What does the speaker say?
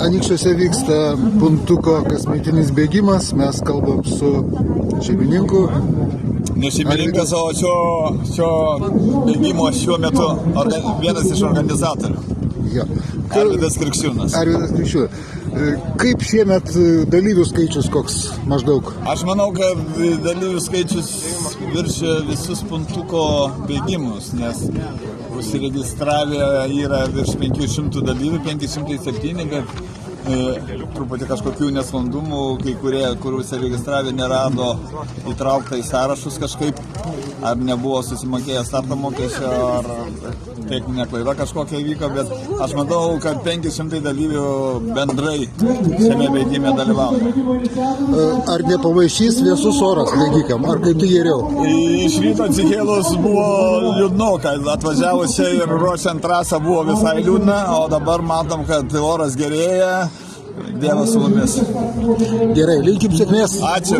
Anykščiuose vyksta puntuko kasmetinis bėgimas, mes kalbam su šeimininku. Ne šeimininkas, o šio bėgimo šiuo metu vienas iš organizatorių. Ja. Arvydas Krikščiūnas. Kaip šiemet dalyvių skaičius koks maždaug? Aš manau, kad dalyvių skaičius viršė visus puntuko bėgimus, nes užsiregistravę yra virš 500 dalyvių, 507, bet truputį kažkokių nesklandumų, kai kurie, kur užsiregistravę, nerado įtraukta į sąrašus kažkaip, ar nebuvo susimokėję starto mokesčio, ar techninė klaida kažkokia įvyko, bet aš matau, kad 500 dalyvių bendrai šiame bėgime dalyvauja. Ar nepavaišys vėsus oras bėgikam, ar kaip tai geriau? Iš ryto atsikėlus buvo liūdnoka, atvažiavus čia ir ruošiant trasą buvo visai liūdna, o dabar matom, kad oras gerėja, Dievas su mumis. Gerai, linkim sėkmės. Ačiū.